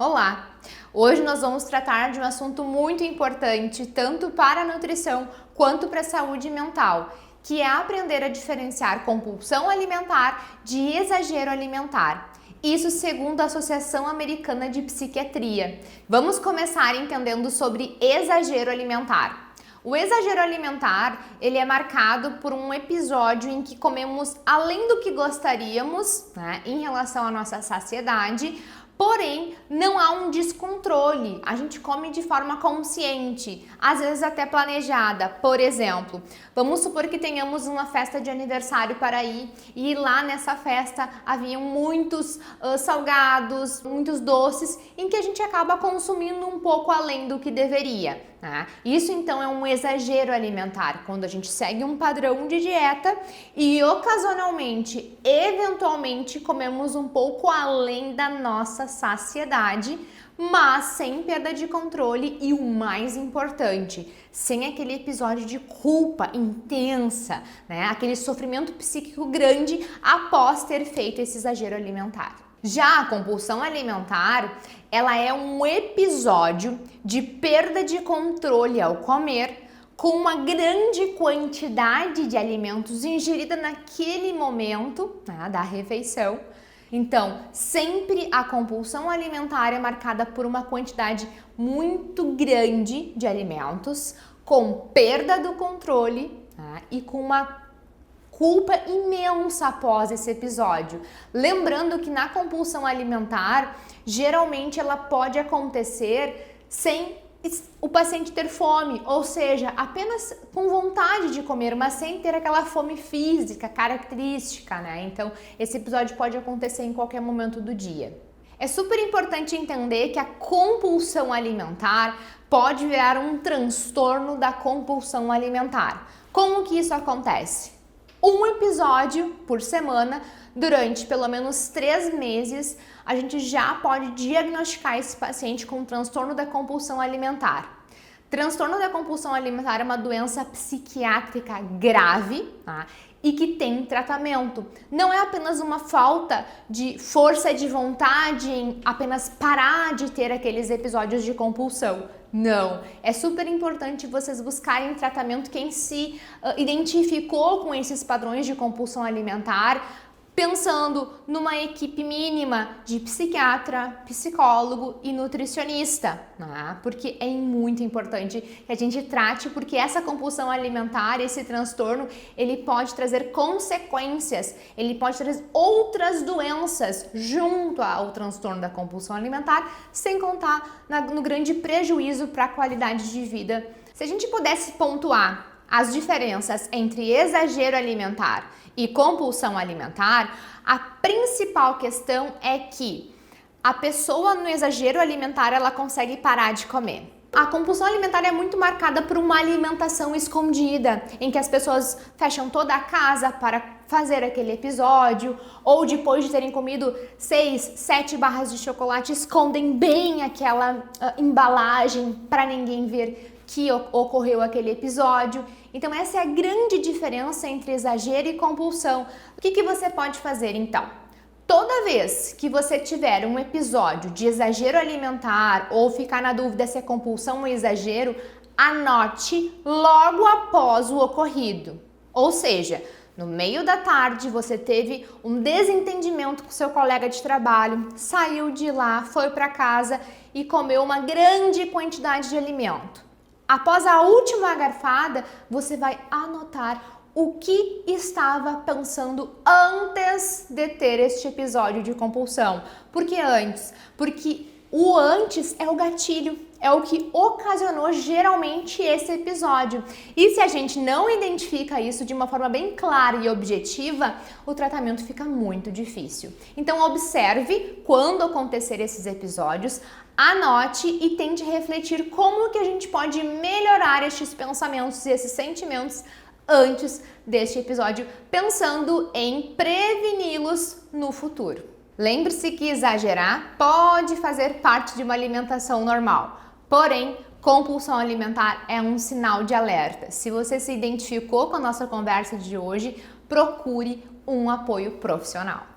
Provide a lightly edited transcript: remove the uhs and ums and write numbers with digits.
Olá! Hoje nós vamos tratar de um assunto muito importante tanto para a nutrição quanto para a saúde mental, que é aprender a diferenciar compulsão alimentar de exagero alimentar. Isso segundo a Associação Americana de Psiquiatria. Vamos começar entendendo sobre exagero alimentar. O exagero alimentar, ele é marcado por um episódio em que comemos além do que gostaríamos, em relação à nossa saciedade, porém não há um descontrole, a gente come de forma consciente, às vezes até planejada. Por exemplo, vamos supor que tenhamos uma festa de aniversário para ir e lá nessa festa haviam muitos salgados, muitos doces, em que a gente acaba consumindo um pouco além do que deveria. Isso então é um exagero alimentar, quando a gente segue um padrão de dieta e ocasionalmente, eventualmente, comemos um pouco além da nossa saciedade, mas sem perda de controle e o mais importante, sem aquele episódio de culpa intensa, aquele sofrimento psíquico grande após ter feito esse exagero alimentar. Já a compulsão alimentar, ela é um episódio de perda de controle ao comer, com uma grande quantidade de alimentos ingerida naquele momento, da refeição. Então, sempre a compulsão alimentar é marcada por uma quantidade muito grande de alimentos, com perda do controle e com uma culpa imensa após esse episódio. Lembrando que na compulsão alimentar, geralmente ela pode acontecer sem o paciente ter fome, ou seja, apenas com vontade de comer, mas sem ter aquela fome física característica, Então, esse episódio pode acontecer em qualquer momento do dia. É super importante entender que a compulsão alimentar pode virar um transtorno da compulsão alimentar. Como que isso acontece? Um episódio por semana, durante pelo menos 3 meses, a gente já pode diagnosticar esse paciente com transtorno da compulsão alimentar. Transtorno da compulsão alimentar é uma doença psiquiátrica grave, e que tem tratamento. Não é apenas uma falta de força de vontade em apenas parar de ter aqueles episódios de compulsão. Não, é super importante vocês buscarem tratamento quem se identificou com esses padrões de compulsão alimentar, pensando numa equipe mínima de psiquiatra, psicólogo e nutricionista, porque é muito importante que a gente trate, porque essa compulsão alimentar, esse transtorno, ele pode trazer consequências, ele pode trazer outras doenças junto ao transtorno da compulsão alimentar, sem contar no grande prejuízo para a qualidade de vida. Se a gente pudesse pontuar as diferenças entre exagero alimentar e compulsão alimentar, a principal questão é que a pessoa no exagero alimentar, ela consegue parar de comer. A compulsão alimentar é muito marcada por uma alimentação escondida, em que as pessoas fecham toda a casa para fazer aquele episódio, ou depois de terem comido 6, 7 barras de chocolate, escondem bem aquela embalagem para ninguém ver que ocorreu aquele episódio. Então essa é a grande diferença entre exagero e compulsão. O que você pode fazer então? Toda vez que você tiver um episódio de exagero alimentar ou ficar na dúvida se é compulsão ou exagero, anote logo após o ocorrido. Ou seja, no meio da tarde você teve um desentendimento com seu colega de trabalho, saiu de lá, foi para casa e comeu uma grande quantidade de alimento. Após a última garfada, você vai anotar o que estava pensando antes de ter este episódio de compulsão. Por que antes? Porque o antes é o gatilho, é o que ocasionou geralmente esse episódio. E se a gente não identifica isso de uma forma bem clara e objetiva, o tratamento fica muito difícil. Então observe quando acontecer esses episódios, anote e tente refletir como que a gente pode melhorar estes pensamentos e esses sentimentos antes deste episódio, pensando em preveni-los no futuro. Lembre-se que exagerar pode fazer parte de uma alimentação normal, porém, compulsão alimentar é um sinal de alerta. Se você se identificou com a nossa conversa de hoje, procure um apoio profissional.